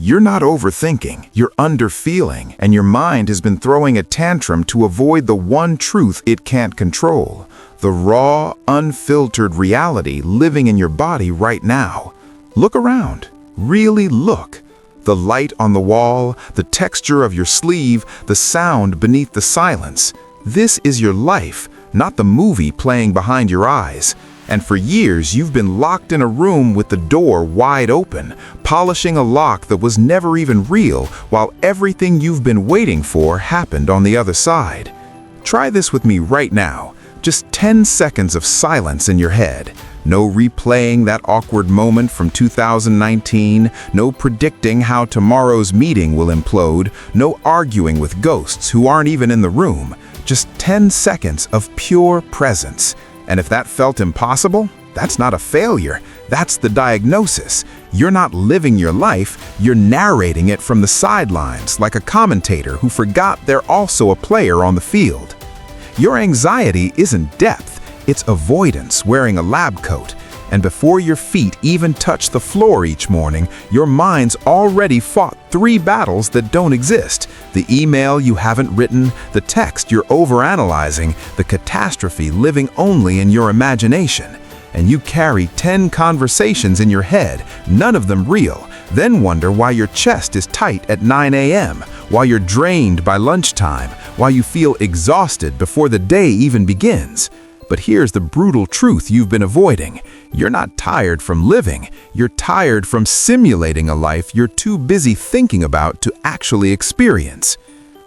You're not overthinking, you're underfeeling, and your mind has been throwing a tantrum to avoid the one truth it can't control. The raw, unfiltered reality living in your body right now. Look around. Really look. The light on the wall, the texture of your sleeve, the sound beneath the silence. This is your life, not the movie playing behind your eyes. And for years, you've been locked in a room with the door wide open, polishing a lock that was never even real, while everything you've been waiting for happened on the other side. Try this with me right now. Just 10 seconds of silence in your head. No replaying that awkward moment from 2019, no predicting how tomorrow's meeting will implode, no arguing with ghosts who aren't even in the room. Just 10 seconds of pure presence. And if that felt impossible, that's not a failure. That's the diagnosis. You're not living your life, you're narrating it from the sidelines like a commentator who forgot they're also a player on the field. Your anxiety isn't depth, it's avoidance wearing a lab coat. And before your feet even touch the floor each morning, your mind's already fought 3 battles that don't exist. The email you haven't written, the text you're overanalyzing, the catastrophe living only in your imagination. And you carry 10 conversations in your head, none of them real, then wonder why your chest is tight at 9 a.m., why you're drained by lunchtime, why you feel exhausted before the day even begins. But here's the brutal truth you've been avoiding. You're not tired from living. You're tired from simulating a life you're too busy thinking about to actually experience.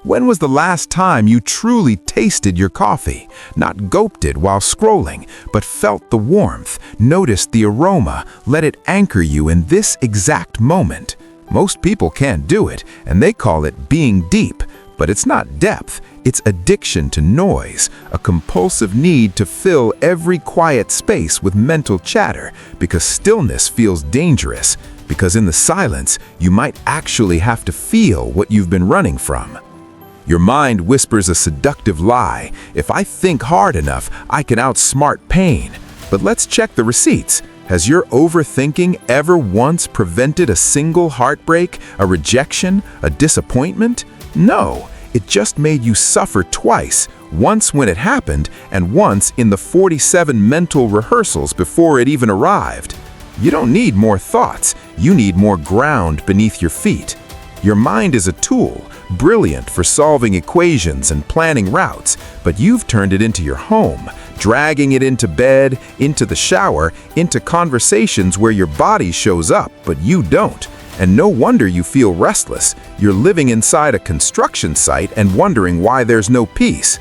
When was the last time you truly tasted your coffee? Not gulped it while scrolling, but felt the warmth, noticed the aroma, let it anchor you in this exact moment. Most people can't do it, and they call it being deep. But it's not depth, it's addiction to noise, a compulsive need to fill every quiet space with mental chatter, because stillness feels dangerous, because in the silence, you might actually have to feel what you've been running from. Your mind whispers a seductive lie. If I think hard enough, I can outsmart pain. But let's check the receipts. Has your overthinking ever once prevented a single heartbreak, a rejection, a disappointment? No, it just made you suffer twice, once when it happened and once in the 47 mental rehearsals before it even arrived. You don't need more thoughts, you need more ground beneath your feet. Your mind is a tool, brilliant for solving equations and planning routes, but you've turned it into your home, dragging it into bed, into the shower, into conversations where your body shows up, but you don't. And no wonder you feel restless. You're living inside a construction site and wondering why there's no peace.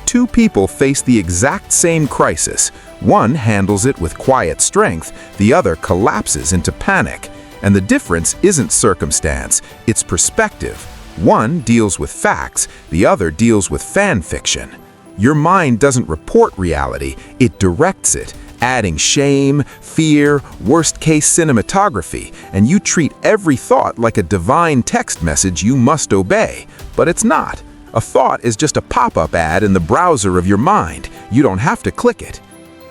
2 people face the exact same crisis. One handles it with quiet strength, the other collapses into panic. And the difference isn't circumstance, it's perspective. One deals with facts, the other deals with fan fiction. Your mind doesn't report reality, it directs it, adding shame, fear, worst-case cinematography, and you treat every thought like a divine text message you must obey. But it's not. A thought is just a pop-up ad in the browser of your mind. You don't have to click it.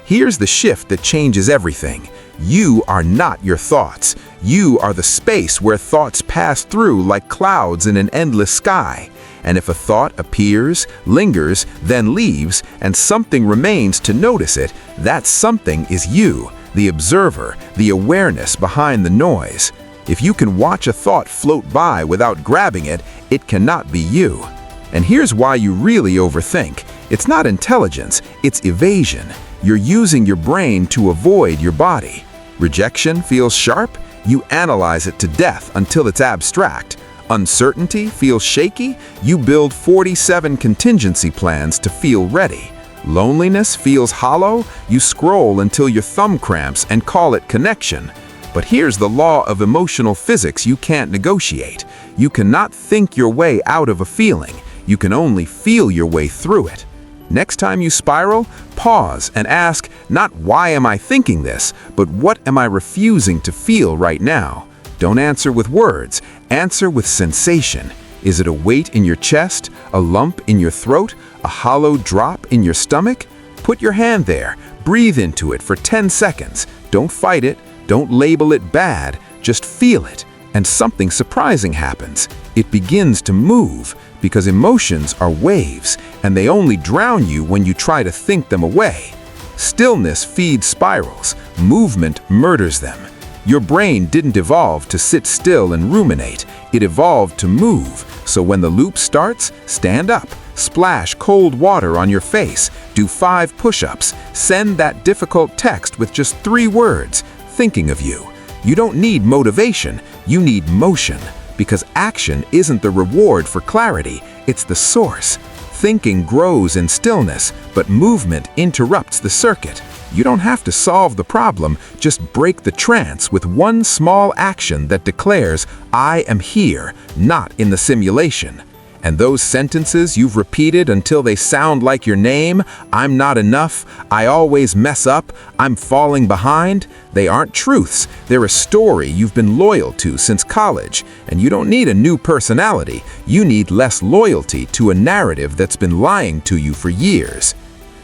Here's the shift that changes everything. You are not your thoughts. You are the space where thoughts pass through like clouds in an endless sky. And if a thought appears, lingers, then leaves, and something remains to notice it, that something is you, the observer, the awareness behind the noise. If you can watch a thought float by without grabbing it, it cannot be you. And here's why you really overthink. It's not intelligence, it's evasion. You're using your brain to avoid your body. Rejection feels sharp? You analyze it to death until it's abstract. Uncertainty feels shaky? You build 47 contingency plans to feel ready. Loneliness feels hollow? You scroll until your thumb cramps and call it connection. But here's the law of emotional physics you can't negotiate. You cannot think your way out of a feeling. You can only feel your way through it. Next time you spiral, pause and ask, not why am I thinking this, but what am I refusing to feel right now? Don't answer with words, answer with sensation. Is it a weight in your chest, a lump in your throat, a hollow drop in your stomach? Put your hand there, breathe into it for 10 seconds. Don't fight it, don't label it bad, just feel it. and something surprising happens. It begins to move, because emotions are waves, and they only drown you when you try to think them away. Stillness feeds spirals, movement murders them. Your brain didn't evolve to sit still and ruminate, it evolved to move. So when the loop starts, stand up, splash cold water on your face, do 5 push-ups, send that difficult text with just 3 words, thinking of you. You don't need motivation, you need motion, because action isn't the reward for clarity, it's the source. Thinking grows in stillness, but movement interrupts the circuit. You don't have to solve the problem, just break the trance with one small action that declares, I am here, not in the simulation. And those sentences you've repeated until they sound like your name, I'm not enough, I always mess up, I'm falling behind, they aren't truths. They're a story you've been loyal to since college. And you don't need a new personality, you need less loyalty to a narrative that's been lying to you for years.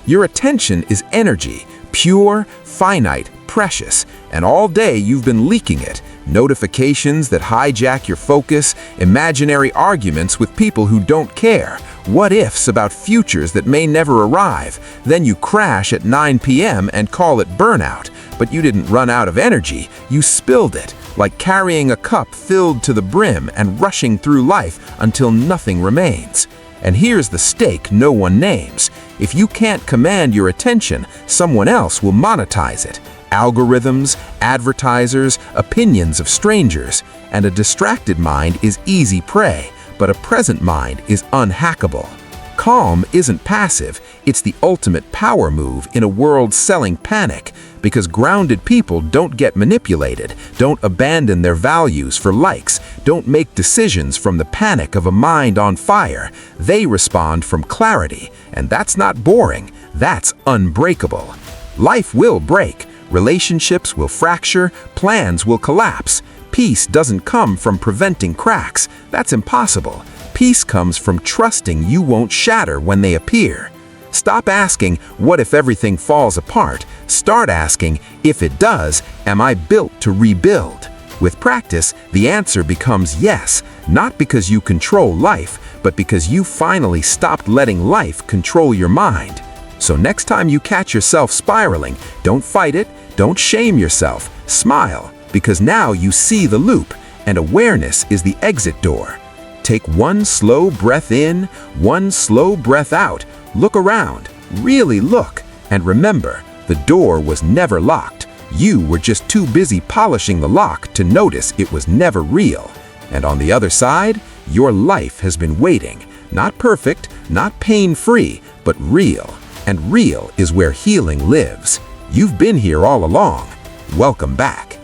Your attention is energy, pure, finite, precious, and all day you've been leaking it. Notifications that hijack your focus, imaginary arguments with people who don't care, what-ifs about futures that may never arrive. Then you crash at 9 p.m. and call it burnout. But you didn't run out of energy, you spilled it, like carrying a cup filled to the brim and rushing through life until nothing remains. And here's the stake no one names. If you can't command your attention, someone else will monetize it. Algorithms, advertisers, opinions of strangers, and a distracted mind is easy prey, but a present mind is unhackable. Calm isn't passive, it's the ultimate power move in a world selling panic, because grounded people don't get manipulated, don't abandon their values for likes, don't make decisions from the panic of a mind on fire. They respond from clarity, and that's not boring, that's unbreakable. Life will break. Relationships will fracture, plans will collapse. Peace doesn't come from preventing cracks. That's impossible. Peace comes from trusting you won't shatter when they appear. Stop asking, what if everything falls apart? Start asking, if it does, am I built to rebuild? With practice, the answer becomes yes, not because you control life, but because you finally stopped letting life control your mind. So next time you catch yourself spiraling, don't fight it, don't shame yourself, smile, because now you see the loop, and awareness is the exit door. Take one slow breath in, one slow breath out, look around, really look, and remember, the door was never locked. You were just too busy polishing the lock to notice it was never real. And on the other side, your life has been waiting, not perfect, not pain-free, but real. And real is where healing lives. You've been here all along. Welcome back.